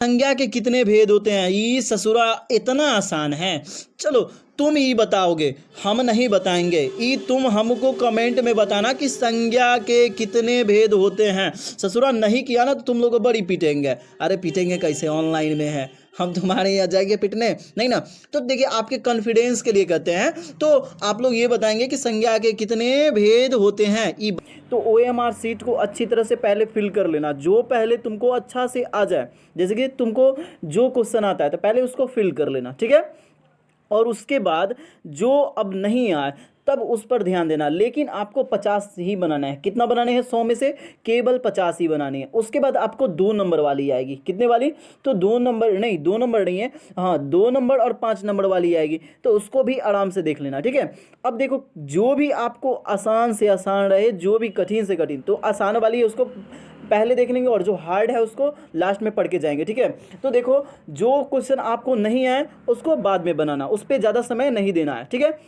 संज्ञा के कितने भेद होते हैं? ये ससुरा इतना आसान है। चलो तुम ही बताओगे, हम नहीं बताएंगे। ये तुम हमको कमेंट में बताना कि संज्ञा के कितने भेद होते हैं। ससुरा नहीं किया ना तो तुम लोग को बड़ी पीटेंगे। अरे पीटेंगे कैसे, ऑनलाइन में है, हम तुम्हारे यहाँ जाएंगे पिटने नहीं ना। तो देखिए आपके कॉन्फिडेंस के लिए कहते हैं, तो आप लोग ये बताएंगे कि संज्ञा के कितने भेद होते हैं। तो OMR सीट को अच्छी तरह से पहले फिल कर लेना, जो पहले तुमको अच्छा से आ जाए। जैसे कि तुमको जो क्वेश्चन आता है तो पहले उसको फिल कर लेना, ठीक है। और उसके बाद जो अब नहीं आए तब उस पर ध्यान देना। लेकिन आपको 50 ही बनाना है। कितना बनाने हैं? 100 में से केवल 50 ही बनानी है। उसके बाद आपको 2 नंबर वाली आएगी। कितने वाली? तो 2 नंबर नहीं, 2 नंबर नहीं है, हाँ 2 नंबर और 5 नंबर वाली आएगी। तो उसको भी आराम से देख लेना, ठीक है। अब देखो, जो भी आपको आसान से आसान रहे, जो भी कठिन से कठिन, तो आसान वाली है उसको पहले देख लेंगे और जो हार्ड है उसको लास्ट में पढ़ के जाएंगे, ठीक है। तो देखो, जो क्वेश्चन आपको नहीं आए उसको बाद में बनाना, उस पर ज़्यादा समय नहीं देना है, ठीक है।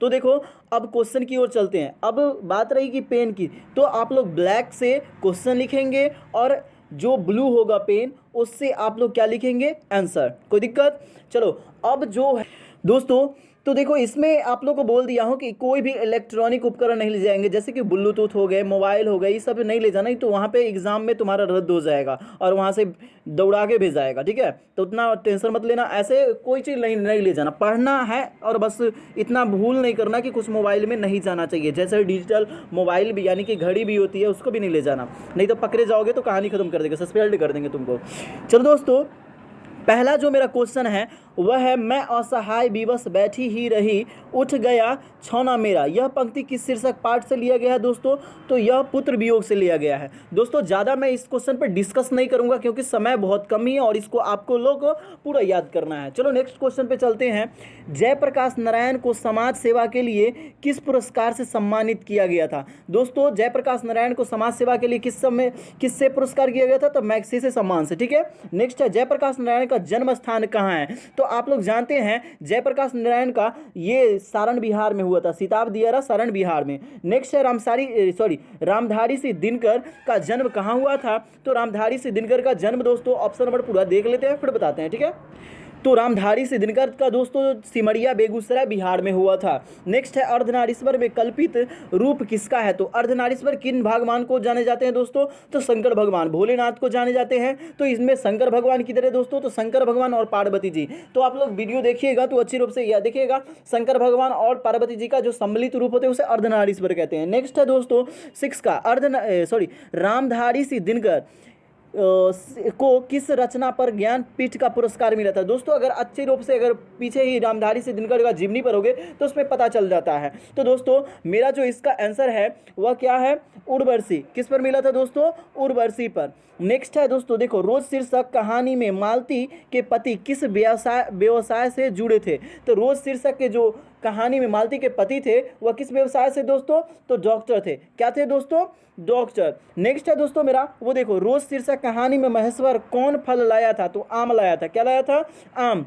तो देखो अब क्वेश्चन की ओर चलते हैं। अब बात रही कि पेन की, तो आप लोग ब्लैक से क्वेश्चन लिखेंगे और जो ब्लू होगा पेन उससे आप लोग क्या लिखेंगे? आंसर। कोई दिक्कत? चलो अब जो है दोस्तों, तो देखो इसमें आप लोग को बोल दिया हूँ कि कोई भी इलेक्ट्रॉनिक उपकरण नहीं ले जाएंगे, जैसे कि ब्लूटूथ हो गए, मोबाइल हो गए, ये सब नहीं ले जाना, ही तो वहाँ पे एग्जाम में तुम्हारा रद्द हो जाएगा और वहाँ से दौड़ा के भेज जाएगा, ठीक है। तो उतना टेंशन मत लेना, ऐसे कोई चीज़ नहीं ले जाना, पढ़ना है और बस इतना भूल नहीं करना कि कुछ मोबाइल में नहीं जाना चाहिए। जैसे डिजिटल मोबाइल भी यानी कि घड़ी भी होती है, उसको भी नहीं ले जाना, नहीं तो पकड़े जाओगे तो कहानी खत्म कर देंगे, सस्पेंड कर देंगे तुमको। चलो दोस्तों, पहला जो मेरा क्वेश्चन है वह है, मैं असहाय विवश बैठी ही रही, उठ गया छौना मेरा। यह पंक्ति किस शीर्षक पाठ से लिया गया है दोस्तों? तो यह पुत्र वियोग से लिया गया है। दोस्तों ज़्यादा मैं इस क्वेश्चन पर डिस्कस नहीं करूंगा क्योंकि समय बहुत कम ही है और इसको आपको लोग को पूरा याद करना है। चलो नेक्स्ट क्वेश्चन पे चलते हैं। जयप्रकाश नारायण को समाज सेवा के लिए किस पुरस्कार से सम्मानित किया गया था? दोस्तों जयप्रकाश नारायण को समाज सेवा के लिए किससे पुरस्कार किया गया था? तो मैग्सेसे सम्मान से, ठीक है। नेक्स्ट है, जयप्रकाश नारायण का जन्म स्थान कहाँ है? तो आप लोग जानते हैं जयप्रकाश नारायण का ये सारण बिहार में हुआ था, सिताब दियारा सारण बिहार में। नेक्स्ट है, रामधारी सिंह दिनकर का जन्म कहाँ हुआ था? तो रामधारी सिंह दिनकर का जन्म दोस्तों, ऑप्शन नंबर पूरा देख लेते हैं फिर बताते हैं, ठीक है। तो रामधारी सिंह दिनकर का दोस्तों सिमरिया बेगूसराय बिहार में हुआ था। नेक्स्ट है, अर्धनारीश्वर में कल्पित रूप किसका है? तो अर्धनारीश्वर किन भगवान को जाने जाते हैं दोस्तों? तो शंकर भगवान, भोलेनाथ को जाने जाते हैं। तो इसमें शंकर भगवान किधर है दोस्तों? तो शंकर भगवान और पार्वती जी। तो आप लोग वीडियो देखिएगा तो अच्छी रूप से यह देखिएगा, शंकर भगवान और पार्वती जी का जो सम्मिलित रूप होते हैं उसे अर्धनारीश्वर कहते हैं। नेक्स्ट है दोस्तों 6 का, रामधारी सिंह दिनकर को किस रचना पर ज्ञानपीठ का पुरस्कार मिला था? दोस्तों अगर अच्छे रूप से अगर पीछे ही रामधारी सिंह दिनकर का जीवनी पर होगे तो उसमें पता चल जाता है। तो दोस्तों मेरा जो इसका आंसर है वह क्या है? उर्वशी। किस पर मिला था दोस्तों? उर्वशी पर। नेक्स्ट है दोस्तों, देखो रोज शीर्षक कहानी में मालती के पति किस व्यवसाय से जुड़े थे? तो रोज शीर्षक के जो कहानी में मालती के पति थे वह किस व्यवसाय से दोस्तों? तो डॉक्टर थे। क्या थे दोस्तों? डॉक्टर। नेक्स्ट है दोस्तों मेरा, वो देखो रोज शीर्षक कहानी में महेश्वर कौन फल लाया था? तो आम लाया था। क्या लाया था? आम।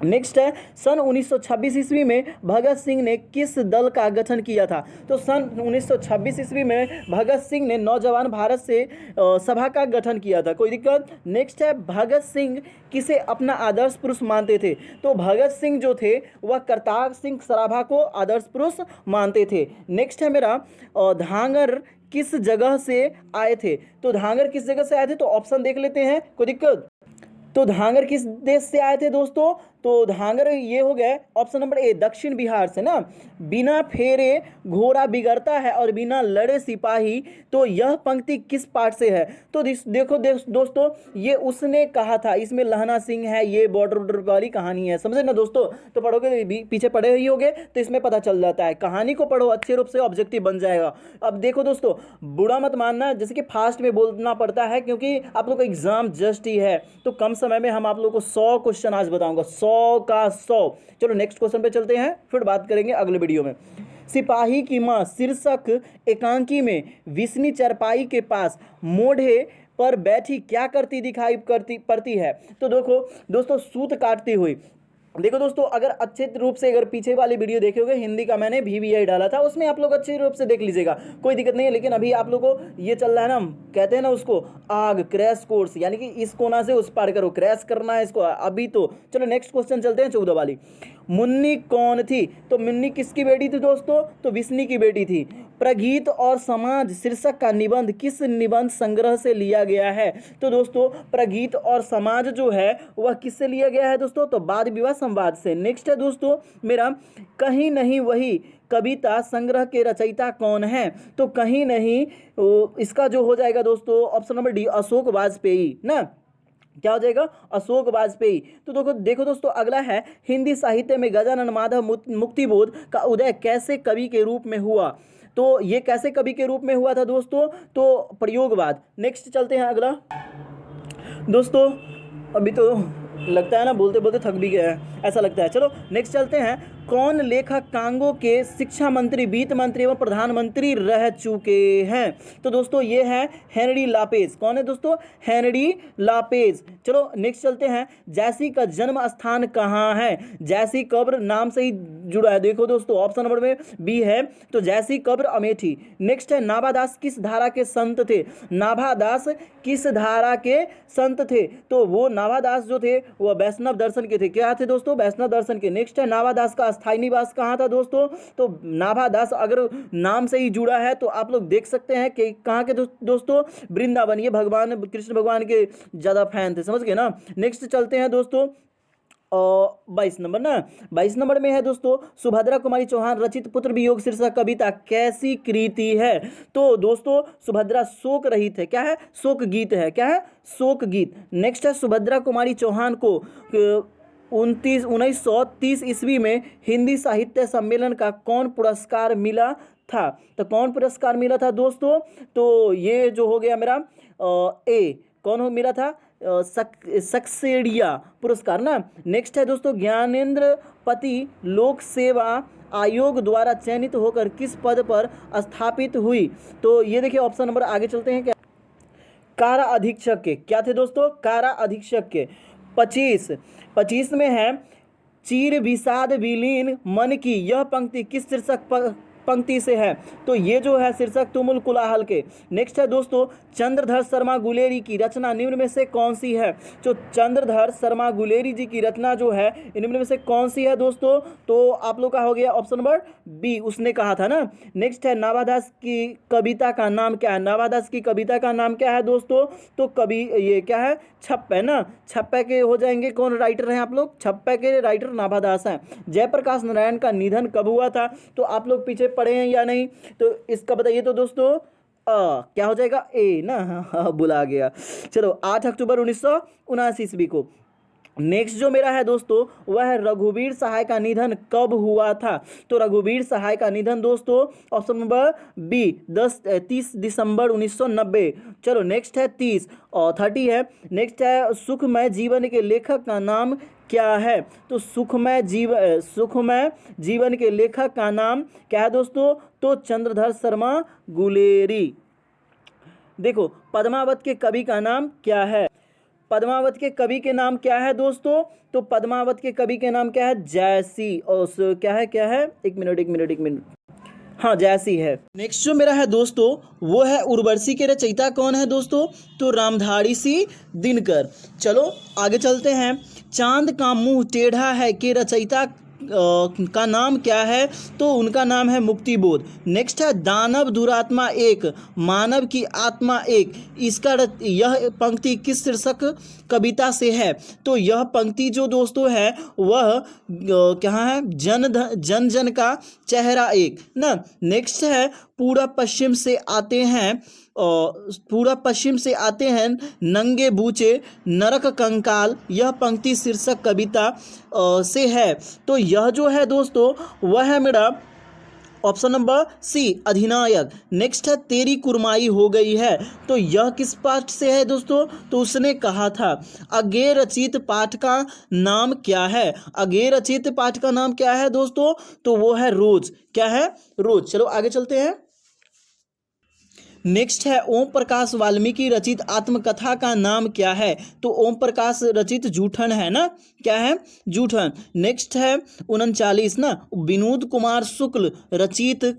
नेक्स्ट है, सन 1926 ईस्वी में भगत सिंह ने किस दल का गठन किया था? तो सन 1926 ईस्वी में भगत सिंह ने नौजवान भारत से सभा का गठन किया था। कोई दिक्कत? नेक्स्ट है, भगत सिंह किसे अपना आदर्श पुरुष मानते थे? तो भगत सिंह जो थे वह करतार सिंह सराभा को आदर्श पुरुष मानते थे। नेक्स्ट है मेरा, धांगर किस जगह से आए थे? तो धांगर किस जगह से आए थे? तो ऑप्शन देख लेते हैं, कोई दिक्कत? तो धांगर किस देश से आए थे दोस्तों? तो धांगर ये हो गए ऑप्शन नंबर ए, दक्षिण बिहार से ना। बिना फेरे घोड़ा बिगड़ता है और बिना लड़े सिपाही, तो यह पंक्ति किस पाठ से है? तो देखो दोस्तों ये उसने कहा था, इसमें लहना सिंह है, ये बॉर्डर वाली कहानी है, समझे ना दोस्तों। तो पढ़ोगे, पीछे पढ़े ही होगे तो इसमें पता चल जाता है। कहानी को पढ़ो अच्छे रूप से, ऑब्जेक्टिव बन जाएगा। अब देखो दोस्तों, बुरा मत मानना, जैसे कि फास्ट में बोलना पड़ता है क्योंकि आप लोग का एग्जाम जस्ट ही है, तो कम समय में हम आप लोग को 100 क्वेश्चन आज बताऊंगा, 100 का 100। चलो नेक्स्ट क्वेश्चन पे चलते हैं, फिर बात करेंगे अगले वीडियो में। सिपाही की मां शीर्षक एकांकी में विष्णु चरपाई के पास मोढ़े पर बैठी क्या करती दिखाई पड़ती है? तो देखो दोस्तों, सूत काटती हुई। देखो दोस्तों, अगर अच्छे रूप से अगर पीछे वाली वीडियो देखे होगे, हिंदी का मैंने VVI डाला था, उसमें आप लोग अच्छे रूप से देख लीजिएगा, कोई दिक्कत नहीं है। लेकिन अभी आप लोगों को ये चल रहा है ना, कहते हैं ना उसको आग क्रैश कोर्स, यानी कि इस कोना से उस पार करो, क्रैश करना है इसको अभी। तो चलो नेक्स्ट क्वेश्चन चलते हैं, 14 वाली। मुन्नी कौन थी? तो मुन्नी किसकी बेटी थी दोस्तों? तो विष्णु की बेटी थी। प्रगीत और समाज शीर्षक का निबंध किस निबंध संग्रह से लिया गया है? तो दोस्तों प्रगीत और समाज जो है वह किससे लिया गया है दोस्तों? तो वाद विवाह संवाद से। नेक्स्ट है दोस्तों मेरा, कहीं नहीं वही कविता संग्रह के रचयिता कौन है? तो कहीं नहीं, इसका जो हो जाएगा दोस्तों option number D, Ashok Vajpayee ना। क्या हो जाएगा? अशोक वाजपेयी। तो देखो दोस्तों, अगला है, हिंदी साहित्य में गजानन माधव मुक्तिबोध का उदय कैसे कवि के रूप में हुआ? तो ये कैसे कवि के रूप में हुआ था दोस्तों? तो प्रयोगवाद। नेक्स्ट चलते हैं अगला दोस्तों, अभी तो लगता है ना बोलते बोलते थक भी गया है, ऐसा लगता है। चलो नेक्स्ट चलते हैं, कौन लेखक कांगो के शिक्षा मंत्री, वित्त मंत्री एवं प्रधानमंत्री रह चुके हैं? तो दोस्तों ये है हेनरी लापेज। कौन है दोस्तों? हेनरी लापेज। चलो नेक्स्ट चलते हैं, जैसी का जन्म स्थान कहाँ है? जैसी कब्र नाम से ही जुड़ा है, देखो दोस्तों ऑप्शन नंबर में बी है, तो जैसी कब्र अमेठी। नेक्स्ट है, नाभादास किस धारा के संत थे? नाभादास किस धारा के संत थे? तो वो नाभादास जो थे वह वैष्णव दर्शन के थे। क्या थे दोस्तों? वैष्णव दर्शन के। नेक्स्ट है, नाभादास का स्थायी निवास कहाँ था दोस्तों? तो नाभादास अगर नाम से ही जुड़ा है तो आप लोग देख सकते हैं कि कहाँ के दोस्तों, वृंदावन। ये भगवान कृष्ण भगवान के ज्यादा फैन थे, समझ गए ना। नेक्स्ट चलते हैं दोस्तों, 22 नंबर ना, 22 नंबर में है दोस्तों, सुभद्रा कुमारी चौहान रचित पुत्र वियोग शीर्षक कविता कैसी कृति है? तो दोस्तों सुभद्रा शोक रहित है। क्या है? शोक गीत है। क्या है? शोक गीत। नेक्स्ट है, सुभद्रा कुमारी चौहान को 1930 ईस्वी में हिंदी साहित्य सम्मेलन का कौन पुरस्कार मिला था? तो कौन पुरस्कार मिला था दोस्तों? तो ये जो हो गया मेरा ए, कौन हो मिला था? सक्सेडिया पुरस्कार ना। नेक्स्ट है दोस्तों, ज्ञानेंद्र पति लोक सेवा आयोग द्वारा चयनित होकर किस पद पर स्थापित हुई? तो ये देखिए ऑप्शन नंबर, आगे चलते हैं, क्या कारा अधीक्षक के। क्या थे दोस्तों? कारा अधीक्षक के। 25 में है, चीर विषाद विलीन मन की यह पंक्ति किस शीर्षक पंक्ति से है? तो ये जो है शीर्षक तुमुल कोलाहल के। नेक्स्ट है दोस्तों, चंद्रधर शर्मा गुलेरी की रचना निम्न में से कौन सी है? तो चंद्रधर शर्मा गुलेरी जी की रचना जो है इनमें में से कौन सी है दोस्तों? तो आप लोग का हो गया ऑप्शन नंबर बी, उसने कहा था ना। नेक्स्ट है, नाभादास की कविता का नाम क्या है? नाभादास की कविता का नाम क्या है दोस्तों? तो कवि ये क्या है? छप्पे ना, छप्पे के हो जाएंगे। कौन राइटर हैं आप लोग? छप्पे के राइटर नाभादास हैं। जयप्रकाश नारायण का निधन कब हुआ था? तो आप लोग पीछे पढ़े हैं या नहीं? तो इसका बताइए तो दोस्तों क्या हो जाएगा? ए ना, हाँ बुला गया। चलो 8 अक्टूबर 1979 ईस्वी को। नेक्स्ट जो मेरा है दोस्तों वह है, रघुवीर सहाय का निधन कब हुआ था? तो रघुवीर सहाय का निधन दोस्तों ऑप्शन नंबर बी 30 दिसंबर 1990। चलो नेक्स्ट है 30 है। नेक्स्ट है, सुखमय जीवन के लेखक का नाम क्या है? तो सुखमय जीवन के लेखक का नाम क्या है दोस्तों? तो चंद्रधर शर्मा गुलेरी। देखो पद्मावत के कवि का नाम क्या है? पद्मावत के कवि के नाम क्या है दोस्तों? तो पद्मावत के कवि के नाम क्या है? जयसी। और क्या है? एक मिनट, हाँ जयसी है। नेक्स्ट जो मेरा है दोस्तों वो है, उर्वशी के रचयिता कौन है दोस्तों? तो रामधारी सिंह दिनकर। चलो आगे चलते हैं, चांद का मुंह टेढ़ा है के रचयिता का नाम क्या है? तो उनका नाम है मुक्तिबोध। नेक्स्ट है, दानव दुरात्मा एक मानव की आत्मा एक, इसका यह पंक्ति किस शीर्षक कविता से है? तो यह पंक्ति जो दोस्तों है वह क्या है? जन जन का चेहरा एक ना। नेक्स्ट है, पूरब पश्चिम से आते हैं नंगे बूचे नरक कंकाल, यह पंक्ति शीर्षक कविता से है। तो यह जो है दोस्तों वह है मेरा ऑप्शन नंबर सी, अधिनायक। नेक्स्ट है, तेरी कुरमाई हो गई है, तो यह किस पाठ से है दोस्तों? तो उसने कहा था। आगे रचित पाठ का नाम क्या है? आगे रचित पाठ का नाम क्या है दोस्तों? तो वो है रोज। क्या है? रोज। चलो आगे चलते हैं, नेक्स्ट है ओम प्रकाश वाल्मीकि रचित आत्मकथा का नाम क्या है? तो ओम प्रकाश रचित जूठन है ना, क्या है? जूठन। नेक्स्ट है 39 ना, विनोद कुमार शुक्ल रचित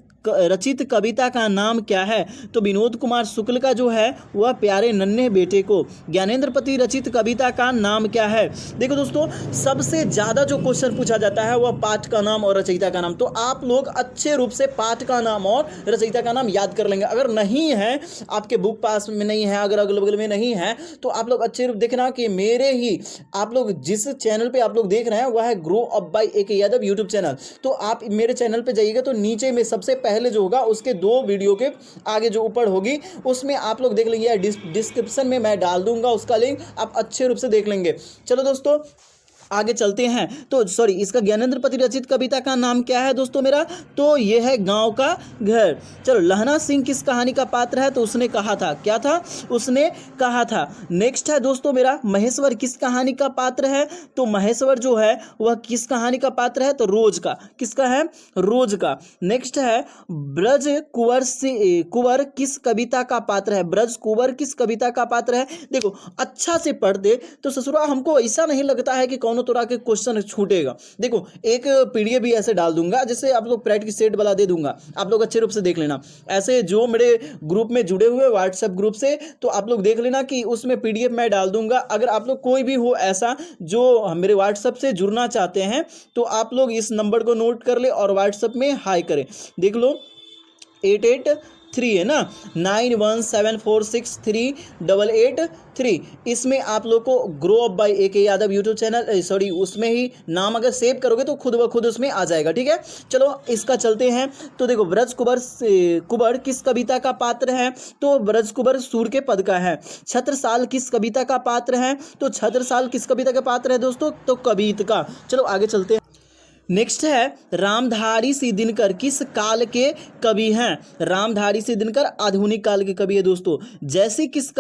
कविता का नाम क्या है? तो विनोद कुमार शुक्ल का जो है वह प्यारे नन्हे बेटे को। ज्ञानेंद्र पति रचित कविता का नाम क्या है? देखो दोस्तों, सबसे ज़्यादा जो क्वेश्चन पूछा जाता है वह पाठ का नाम और रचयिता का नाम। तो आप लोग अच्छे रूप से पाठ का नाम और रचयिता का नाम याद कर लेंगे। अगर नहीं है, आपके बुक पास में नहीं है, अगर अगल बगल में नहीं है, तो आप लोग अच्छे रूप देखना कि मेरे ही आप लोग जिस चैनल पे आप लोग देख रहे हैं वह है grow up by A K. Yadav YouTube channel. तो आप मेरे चैनल पे जाइएगा तो नीचे में सबसे पहले जो होगा उसके 2 वीडियो के आगे जो ऊपर होगी उसमें आप लोग देख लेंगे, डिस्क्रिप्शन में मैं डाल दूंगा उसका लिंक, आप अच्छे रूप से देख लेंगे। चलो दोस्तों आगे चलते हैं। तो सॉरी, इसका ज्ञानेंद्र पति रचित कविता का नाम क्या है दोस्तों मेरा? तो यह है गांव का घर। चलो, लहना सिंह किस कहानी का पात्र है? तो उसने कहा था, क्या था? उसने कहा था। नेक्स्ट है दोस्तों मेरा महेश्वर किस कहानी का पात्र है? तो महेश्वर जो है वह किस कहानी का पात्र है? तो रोज का। किसका है? रोज का। नेक्स्ट है ब्रज कुंवर किस कविता का पात्र है? ब्रज कुंवर किस कविता का पात्र है? देखो अच्छा से पढ़ दे तो ससुरा हमको ऐसा नहीं लगता है कि कौन तरह के क्वेश्चन छूटेगा। देखो एक पीडीएफ भी ऐसे डाल दूंगा, जैसे आप लोग प्रैक्टिस सेट वाला दे दूंगा, आप लोग अच्छे रूप से देख लेना। ऐसे जो मेरे ग्रुप में जुड़े हुए व्हाट्सएप ग्रुप से, तो आप लोग देख लेना कि उसमें पीडीएफ मैं डाल दूंगा। अगर आप लोग कोई भी हो ऐसा जो मेरे व्हाट्सएप से जुड़ना चाहते हैं तो आप लोग इस नंबर को नोट कर ले और व्हाट्सएप में हाई करें। देख लो 883 है ना, 9174638883। इसमें आप लोग को grow up by A K. Yadav YouTube channel, sorry उसमें ही नाम अगर सेव करोगे तो खुद ब खुद उसमें आ जाएगा। ठीक है, चलो इसका चलते हैं। तो देखो ब्रज कुंवर किस कविता का पात्र है? तो ब्रज कुंवर सूर के पद का है। छत्रसाल किस कविता का पात्र है? तो छत्रसाल किस कविता का पात्र है दोस्तों? तो कवित का। चलो आगे चलते हैं। नेक्स्ट है रामधारी सिंह दिनकर किस काल के कवि हैं? रामधारी सिंह दिनकर आधुनिक काल के कवि है दोस्तों। जैसी किस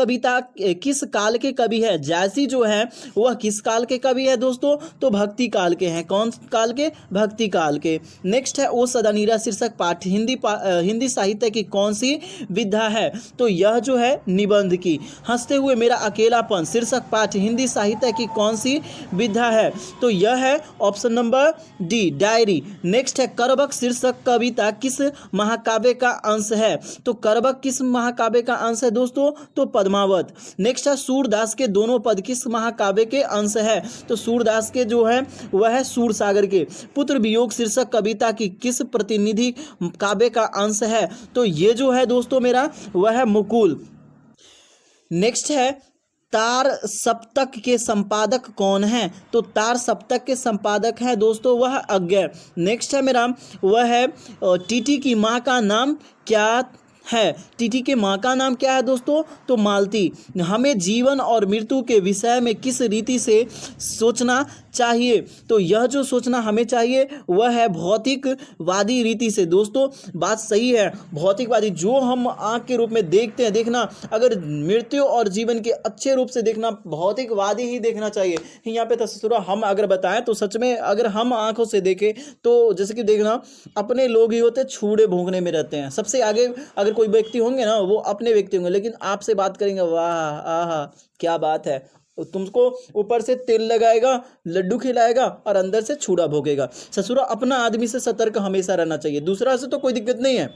काल के कवि है? जैसी जो है वह किस काल के कवि है दोस्तों? तो भक्ति काल के हैं। कौन काल के? भक्ति काल के। नेक्स्ट है ओ सदानीरा शीर्षक पाठ हिंदी साहित्य की कौन सी विधा है? तो यह जो है निबंध की। हंसते हुए मेरा अकेलापन शीर्षक पाठ हिंदी साहित्य की कौन सी विधा है? तो यह है option number D, diary. Next है करबक शीर्षक कविता किस महाकाव्य का अंश है? तो करबक किस महाकाव्य का अंश है दोस्तों? तो पद्मावत। नेक्स्ट है सूरदास के दोनों पद किस महाकाव्य के अंश है? तो सूरदास के जो है वह है सूरसागर के। पुत्र वियोग शीर्षक कविता की किस प्रतिनिधि काव्य का अंश है? तो ये जो है दोस्तों मेरा वह है मुकुल। नेक्स्ट है तार सप्तक के संपादक कौन है? तो तार सप्तक के संपादक है दोस्तों वह अज्ञे। नेक्स्ट है मेरा वह है टीटी की माँ का नाम क्या है? टीटी के माँ का नाम क्या है दोस्तों? तो मालती। हमें जीवन और मृत्यु के विषय में किस रीति से सोचना चाहिए? तो यह जो सोचना हमें चाहिए वह है भौतिकवादी रीति से। दोस्तों बात सही है, भौतिकवादी जो हम आँख के रूप में देखते हैं, देखना अगर मृत्यु और जीवन के अच्छे रूप से देखना भौतिकवादी ही देखना चाहिए। यहाँ पे तस्वीर हम अगर बताएं तो सच में अगर हम आंखों से देखें तो जैसे कि देखना अपने लोग ही होते छूड़े भोंकने में रहते हैं। सबसे आगे अगर कोई व्यक्ति होंगे ना वो अपने व्यक्ति होंगे, लेकिन आपसे बात करेंगे वाह आहा क्या बात है, तुमको ऊपर से तेल लगाएगा, लड्डू खिलाएगा और अंदर से छुरा भोगेगा। ससुरा अपना आदमी से सतर्क हमेशा रहना चाहिए। दूसरा से तो कोई दिक्कत नहीं है,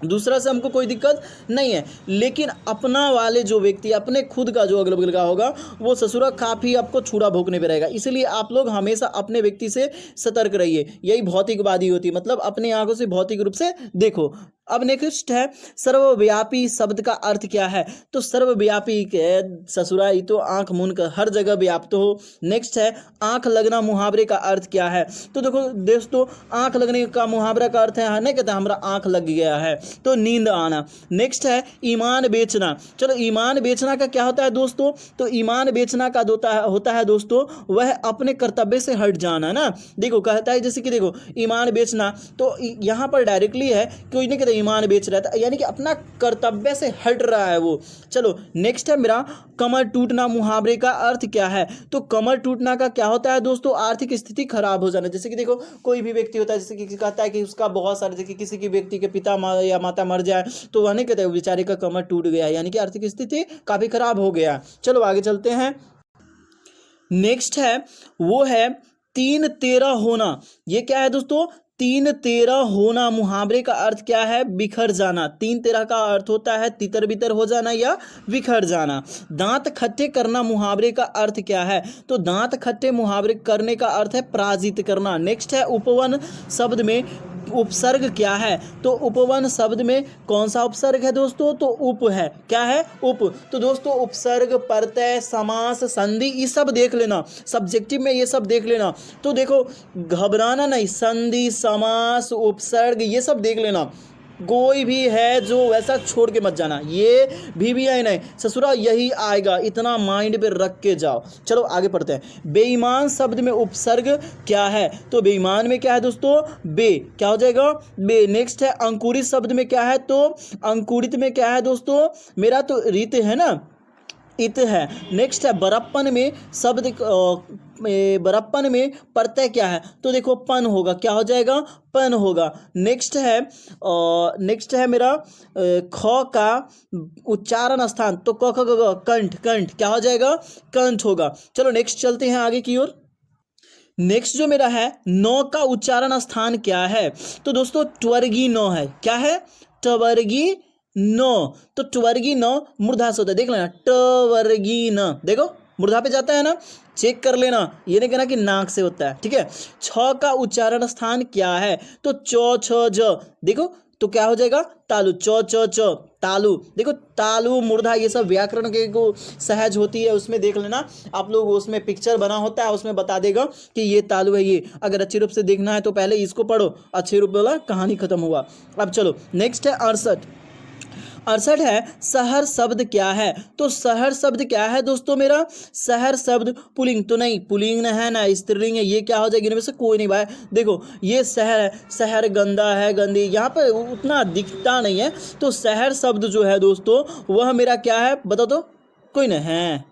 दूसरा से हमको कोई दिक्कत नहीं है, लेकिन अपना वाले जो व्यक्ति अपने खुद का जो अगल बगल का होगा वो ससुरा काफ़ी आपको छुरा भोंकने पे रहेगा। इसलिए आप लोग हमेशा अपने व्यक्ति से सतर्क रहिए। यही भौतिकवादी होती है, मतलब अपने आंखों से भौतिक रूप से देखो। अब नेक्स्ट है सर्वव्यापी शब्द का अर्थ क्या है? तो सर्वव्यापी के ससुराई तो आंख मूंद कर हर जगह व्याप्त हो। नेक्स्ट है आंख लगना मुहावरे का अर्थ क्या है? तो देखो दोस्तों आंख लगने का मुहावरा का अर्थ है नहीं कहता हमारा आंख लग गया है, तो नींद आना। नेक्स्ट है ईमान बेचना। चलो ईमान बेचना का क्या होता है दोस्तों? तो ईमान बेचना का होता है दोस्तों वह अपने कर्तव्य से हट जाना ना। देखो कहता है जैसे कि देखो ईमान बेचना, तो यहाँ पर डायरेक्टली है कोई नहीं कहता ईमान बेच रहा था, यानी कि अपना कर्तव्य से हट रहा है वो। चलो नेक्स्ट है मेरा कमर टूटना मुहावरे का अर्थ क्या है। तो कमर टूटना का क्या होता है दोस्तों, आर्थिक स्थिति खराब हो जाना। जैसे कि देखो कोई भी व्यक्ति होता है, जैसे कि कहता है कि उसका बहुत सारे, जैसे किसी की व्यक्ति के पिता या माता मर जाए तो वह नहीं कहते बेचारे का कमर टूट गया, यानी कि आर्थिक स्थिति काफ़ी खराब हो गया। चलो आगे चलते हैं। नेक्स्ट है वो है 3-13 होना। ये क्या है दोस्तों, 3-13 होना मुहावरे का अर्थ क्या है, बिखर जाना। 3-13 का अर्थ होता है तितर बितर हो जाना या बिखर जाना। दांत खट्टे करना मुहावरे का अर्थ क्या है। तो दांत खट्टे मुहावरे करने का अर्थ है पराजित करना। नेक्स्ट है उपवन शब्द में उपसर्ग क्या है। तो उपवन शब्द में कौन सा उपसर्ग है दोस्तों, तो उप है। क्या है, उप। तो दोस्तों उपसर्ग, प्रत्यय, समास, संधि, ये सब देख लेना, सब्जेक्टिव में ये सब देख लेना। तो देखो घबराना नहीं, संधि, समास, उपसर्ग ये सब देख लेना। कोई भी है जो वैसा छोड़ के मत जाना, ये भी आए नहीं ससुरा यही आएगा, इतना माइंड पे रख के जाओ। चलो आगे पढ़ते हैं। बेईमान शब्द में उपसर्ग क्या है। तो बेईमान में क्या है दोस्तों, बे। क्या हो जाएगा, बे। नेक्स्ट है अंकुरित शब्द में क्या है। तो अंकुरित में क्या है दोस्तों, मेरा तो रित है ना, इत है। नेक्स्ट है बरप्पन में शब्द, बरप्पन में प्रत्यय क्या है। तो देखो पन होगा। क्या हो जाएगा, पन होगा। नेक्स्ट है मेरा ख का उच्चारण स्थान। तो क ख ग घ, कंठ, कंठ क्या हो जाएगा, कंठ होगा। चलो नेक्स्ट चलते हैं आगे की ओर। नेक्स्ट जो मेरा है नौ का उच्चारण स्थान क्या है। तो दोस्तों ट्वर्गी नौ है। क्या है, ट्वर्गी नो। तो ट्वर्गी नो मूर्धा से होता है, देख लेना, ट्वर्गी न, देखो मूर्धा पे जाता है ना, चेक कर लेना, ये नहीं कहना कि नाक से होता है, ठीक है। छ का उच्चारण स्थान क्या है। तो चौ छ ज, देखो तो क्या हो जाएगा, तालु। चौ च च, तालु। देखो तालु, मूर्धा, ये सब व्याकरण के को सहज होती है, उसमें देख लेना आप लोग, उसमें पिक्चर बना होता है, उसमें बता देगा कि ये तालु है। ये अगर अच्छे रूप से देखना है तो पहले इसको पढ़ो, अच्छे रूप वाला कहानी खत्म हुआ। अब चलो नेक्स्ट है 68 है शहर शब्द क्या है। तो शहर शब्द क्या है दोस्तों, मेरा शहर शब्द पुलिंग तो नहीं, पुलिंग है ना स्त्रीलिंग है, ये क्या हो जाएगा, इनमें से कोई नहीं भाई। देखो ये शहर है, शहर गंदा है, गंदी, यहाँ पर उतना दिखता नहीं है। तो शहर शब्द जो है दोस्तों वह मेरा क्या है, बताओ तो, कोई नहीं है,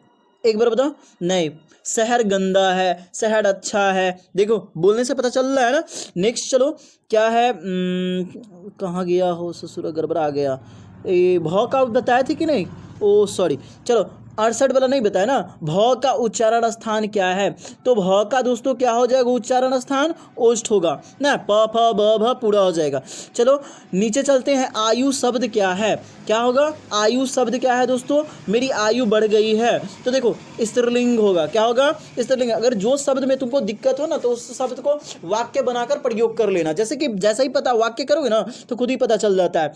एक बार बताओ, नहीं। शहर गंदा है, शहर अच्छा है, देखो बोलने से पता चल रहा है ना। नेक्स्ट चलो क्या है, कहाँ गया हो ससुरा, गड़बड़ा गया। ये भौ का बताया थी कि नहीं, ओ सॉरी। चलो 68 वाला नहीं बताया ना। भौ का उच्चारण स्थान क्या है। तो भौ का दोस्तों क्या हो जाएगा, उच्चारण स्थान ओष्ठ होगा ना, प फ ब भ पूरा हो जाएगा। चलो नीचे चलते हैं। आयु शब्द क्या है, क्या होगा, आयु शब्द क्या है दोस्तों, मेरी आयु बढ़ गई है। तो देखो स्त्रीलिंग होगा। क्या होगा, स्त्रीलिंग। अगर जो शब्द में तुमको दिक्कत हो ना तो उस शब्द को वाक्य बनाकर प्रयोग कर लेना। जैसे कि जैसा ही पता वाक्य करोगे ना तो खुद ही पता चल जाता है।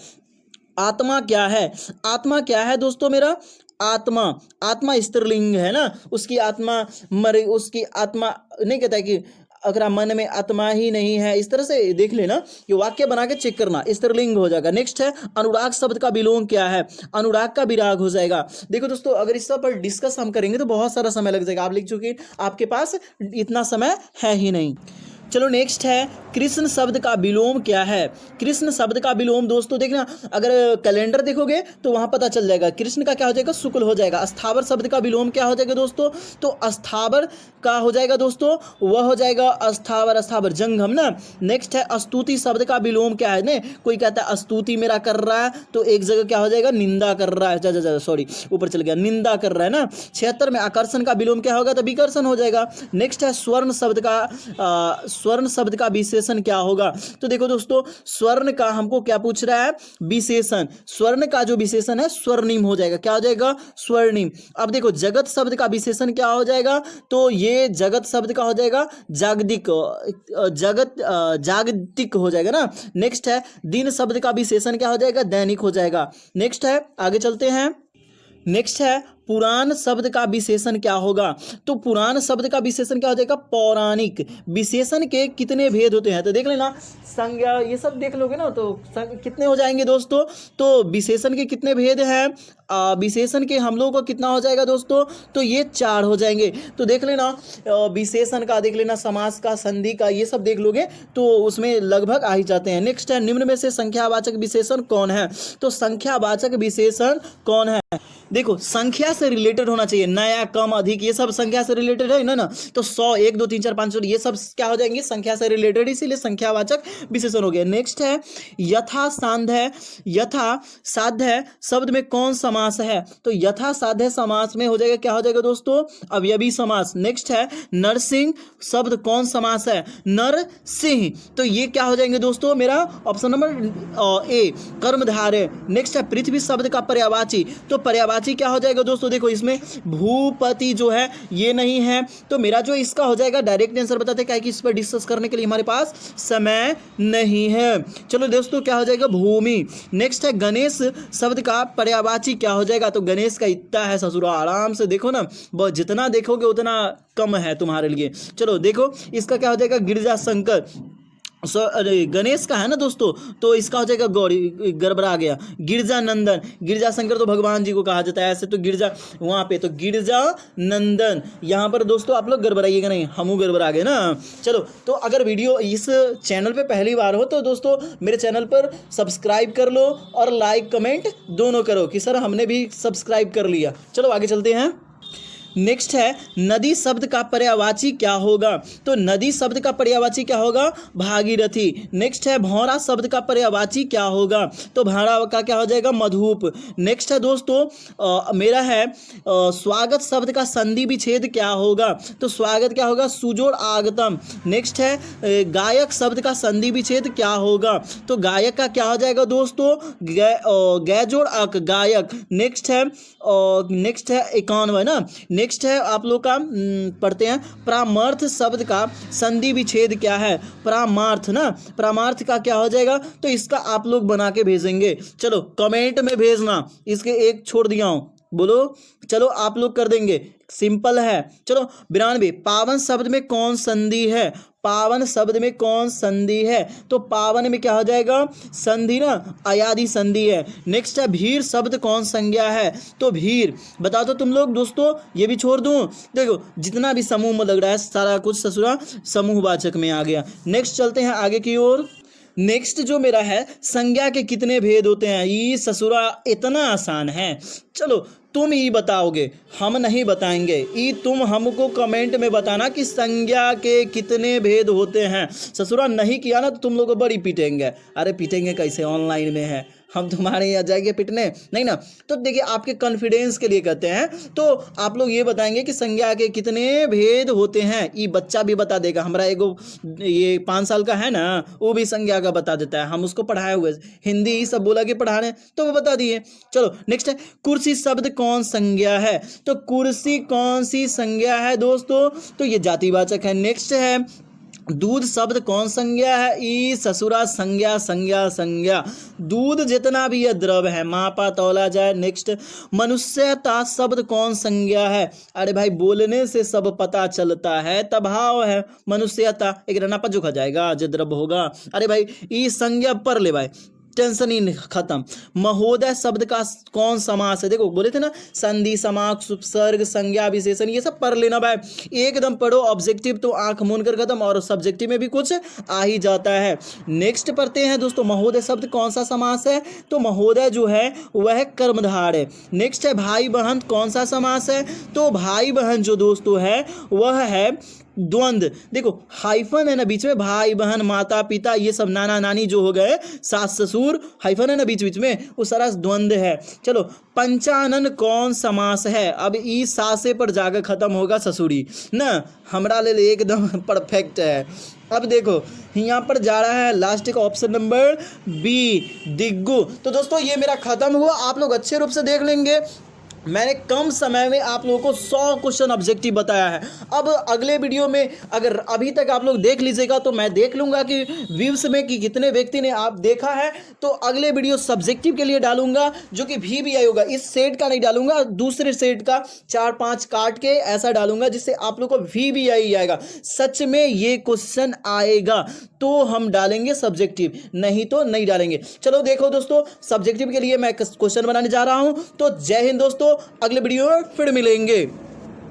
आत्मा क्या है, आत्मा क्या है दोस्तों, मेरा आत्मा, आत्मा स्त्रीलिंग है ना, उसकी आत्मा मरे, उसकी आत्मा नहीं कहता है कि अगर मन में आत्मा ही नहीं है, इस तरह से देख लेना, ये वाक्य बना के चेक करना, स्त्रीलिंग हो जाएगा। नेक्स्ट है अनुराग शब्द का विलोम क्या है। अनुराग का विराग हो जाएगा। देखो दोस्तों अगर इस पर डिस्कस हम करेंगे तो बहुत सारा समय लग जाएगा, आप लिख चुके, आपके पास इतना समय है ही नहीं। चलो नेक्स्ट है कृष्ण शब्द का विलोम क्या है। कृष्ण शब्द का विलोम दोस्तों देखना, अगर कैलेंडर देखोगे तो वहां पता चल जाएगा। कृष्ण का क्या हो जाएगा, शुक्ल हो जाएगा। अस्थावर शब्द का विलोम क्या हो जाएगा दोस्तों, तो अस्थावर का हो जाएगा दोस्तों, वह हो जाएगा अस्थावर, अस्थावर जंगम ना। नेक्स्ट है स्तुति शब्द का विलोम क्या है। ने कोई कहता है स्तुति मेरा कर रहा है, तो एक जगह क्या हो जाएगा, निंदा कर रहा है, सॉरी ऊपर चल गया, निंदा कर रहा है ना। 76 में आकर्षण का विलोम क्या होगा, तो विकर्षण हो जाएगा। नेक्स्ट है स्वर्ण शब्द का विशेषण क्या होगा। तो देखो दोस्तों स्वर्ण का हमको क्या पूछ रहा है, विशेषण। स्वर्ण का जो विशेषण है स्वर्णिम हो जाएगा। क्या हो जाएगा, स्वर्णिम। अब देखो जगत शब्द का विशेषण क्या हो जाएगा, तो ये जगत शब्द का हो जाएगा जागतिक, जागतिक हो जाएगा ना। नेक्स्ट है दिन शब्द का विशेषण क्या हो जाएगा, दैनिक हो जाएगा। नेक्स्ट है आगे चलते हैं। नेक्स्ट है पुराण शब्द का विशेषण क्या होगा? तो पुराण शब्द का विशेषण क्या हो जाएगा? पौराणिक। विशेषण के कितने भेद होते हैं? तो देख लेना, संज्ञा ये सब देख लोगे ना तो कितने हो जाएंगे दोस्तों? तो विशेषण के कितने भेद हैं? विशेषण के हम लोगों को कितना हो जाएगा दोस्तों? तो ये 4 हो जाएंगे। तो देख लेना, विशेषण का देख लेना, समास का, संधि का, ये सब देख लोगे तो उसमें लगभग आ ही जाते हैं। नेक्स्ट है, निम्न में से संख्यावाचक विशेषण कौन है? तो संख्यावाचक विशेषण कौन है? देखो, संख्या से रिलेटेड होना चाहिए, नया, कम, अधिक, ये सब संख्या से रिलेटेड है ना। तो 100, 1 2 3 4 5 6 ये सब क्या हो जाएंगे? संख्या से रिलेटेड, इसीलिए संख्यावाचक विशेषण हो गया। नेक्स्ट है यथा साध्य। यथा साध्य शब्द में कौन समास है? तो यथा साध्य समास में हो जाएगा, क्या हो जाएगा दोस्तों? अवयवी समास। नेक्स्ट है नरसिंह शब्द कौन समास है? नरसिंह। तो ये क्या हो जाएंगे दोस्तों? मेरा ऑप्शन नंबर ए, कर्मधारय। नेक्स्ट है पृथ्वी शब्द का पर्यायवाची। तो पर्यायवाची क्या हो जाएगा दोस्तों? देखो, इसमें भूपति जो है ये नहीं है, तो मेरा जो इसका हो जाएगा डायरेक्ट आंसर बताते हैं, कि इस पर डिस्कस करने के लिए हमारे पास समय नहीं है। चलो दोस्तों, क्या हो जाएगा? भूमि। नेक्स्ट है गणेश शब्द का पर्यायवाची क्या हो जाएगा? तो गणेश का इतना है ससुरा, आराम से देखो ना, बहुत जितना देखोगे उतना कम है तुम्हारे लिए। चलो देखो, इसका क्या हो जाएगा? गिरजा शंकर। अरे गणेश का है ना दोस्तों, तो इसका हो जाएगा गौरी, गड़बड़ा गया, गिरजा नंदन। गिरजा शंकर तो भगवान जी को कहा जाता है, ऐसे तो गिरजा वहाँ पे तो गिरजा नंदन। यहाँ पर दोस्तों आप लोग गड़बड़ाइएगा नहीं, हम गड़बड़ा गए ना। चलो, तो अगर वीडियो इस चैनल पे पहली बार हो तो दोस्तों मेरे चैनल पर सब्सक्राइब कर लो और लाइक कमेंट दोनों करो कि सर हमने भी सब्सक्राइब कर लिया। चलो आगे चलते हैं। नेक्स्ट है नदी शब्द का पर्यायवाची क्या होगा? तो नदी शब्द का पर्यायवाची क्या होगा? भागीरथी। नेक्स्ट है भौरा शब्द का पर्यायवाची क्या होगा? तो भाड़ा का क्या हो जाएगा? मधुप। नेक्स्ट है दोस्तों मेरा है स्वागत शब्द का संधि विच्छेद क्या होगा? तो स्वागत क्या होगा? सुजोड़ आगतम। नेक्स्ट है गायक शब्द का संधि विच्छेद क्या होगा? तो गायक का क्या हो जाएगा दोस्तों? गैजोड़ अक, गायक। नेक्स्ट है 91 ना। नेक्स्ट है आप लोग का पढ़ते हैं परामार्थ शब्द का संधि विच्छेद क्या है? परामार्थ ना, परामार्थ का क्या हो जाएगा? तो इसका आप लोग बना के भेजेंगे। चलो कमेंट में भेजना, इसके एक छोड़ दिया हूं, बोलो। चलो आप लोग कर देंगे, सिंपल है। चलो 92 पावन शब्द में कौन संधि है? पावन शब्द में कौन संधि है? तो पावन में क्या हो जाएगा? संधि ना, अयादि संधि है। नेक्स्ट है भीर शब्द कौन संज्ञा है? तो भीर बता दो तुम लोग दोस्तों, ये भी छोड़ दूं। देखो जितना भी समूह में लग रहा है सारा कुछ ससुरा समूहवाचक में आ गया। नेक्स्ट चलते हैं आगे की ओर। नेक्स्ट जो मेरा है, संज्ञा के कितने भेद होते हैं? ये ससुरा इतना आसान है, चलो तुम ही बताओगे, हम नहीं बताएंगे। ये तुम हमको कमेंट में बताना कि संज्ञा के कितने भेद होते हैं। ससुरा नहीं किया ना तो तुम लोग को बड़ी पीटेंगे। अरे पीटेंगे कैसे? ऑनलाइन में है, हम तुम्हारे यहाँ जाएंगे पिटने नहीं ना। तो देखिए आपके कॉन्फिडेंस के लिए कहते हैं, तो आप लोग ये बताएंगे कि संज्ञा के कितने भेद होते हैं। ये बच्चा भी बता देगा, हमारा एगो ये 5 साल का है ना, वो भी संज्ञा का बता देता है। हम उसको पढ़ाए हुए, हिंदी ही सब बोला कि पढ़ाने, तो वो बता दिए। चलो नेक्स्ट है कुर्सी शब्द कौन संज्ञा है? तो कुर्सी कौन सी संज्ञा है दोस्तों? तो ये जातिवाचक है। नेक्स्ट है दूध शब्द कौन संज्ञा है? ई ससुरा संज्ञा संज्ञा संज्ञा। दूध जितना भी है द्रव है, मापा तौला जाए। नेक्स्ट मनुष्यता शब्द कौन संज्ञा है? अरे भाई बोलने से सब पता चलता है, तभाव है मनुष्यता। एक रना पर जो खा जाएगा जो द्रव होगा। अरे भाई ई संज्ञा पर ले भाई, टेंशन ही खत्म। महोदय शब्द का कौन समास है? देखो बोले थे ना संधि समास उपसर्ग संज्ञा विशेषण, ये सब पढ़ लेना भाई, एकदम पढ़ो। ऑब्जेक्टिव तो आंख मूंद कर खत्म, और सब्जेक्टिव में भी कुछ आ ही जाता है। नेक्स्ट पढ़ते हैं दोस्तों, महोदय शब्द कौन सा समास है? तो महोदय जो है वह कर्मधार है। नेक्स्ट है भाई बहन कौन सा समास है? तो भाई बहन जो दोस्तों है वह है द्वंद्व। देखो हाइफन है ना बीच में, भाई बहन माता पिता ये सब नाना नानी जो हो गए, सास ससुर, हाइफन है ना बीच बीच में, वो सारा द्वंद्व है। चलो पंचानन कौन समास है? अब ई सासे पर जाकर खत्म होगा ससुरी ना, हमरा ले एकदम परफेक्ट है। अब देखो यहाँ पर जा रहा है लास्ट का ऑप्शन नंबर बी, दिग्गु। तो दोस्तों ये मेरा खत्म हुआ, आप लोग अच्छे रूप से देख लेंगे मैंने कम समय में आप लोगों को 100 क्वेश्चन ऑब्जेक्टिव बताया है। अब अगले वीडियो में अगर अभी तक आप लोग देख लीजिएगा तो मैं देख लूँगा कि व्यूज़ में कि कितने व्यक्ति ने आप देखा है, तो अगले वीडियो सब्जेक्टिव के लिए डालूंगा जो कि VBI होगा। इस सेट का नहीं डालूंगा, दूसरे सेट का 4-5 काट के ऐसा डालूंगा जिससे आप लोग को VBI आएगा। सच में ये क्वेश्चन आएगा तो हम डालेंगे सब्जेक्टिव, नहीं तो नहीं डालेंगे। चलो देखो दोस्तों, सब्जेक्टिव के लिए मैं क्वेश्चन बनाने जा रहा हूं। तो जय हिंद दोस्तों, अगले वीडियो में फिर मिलेंगे।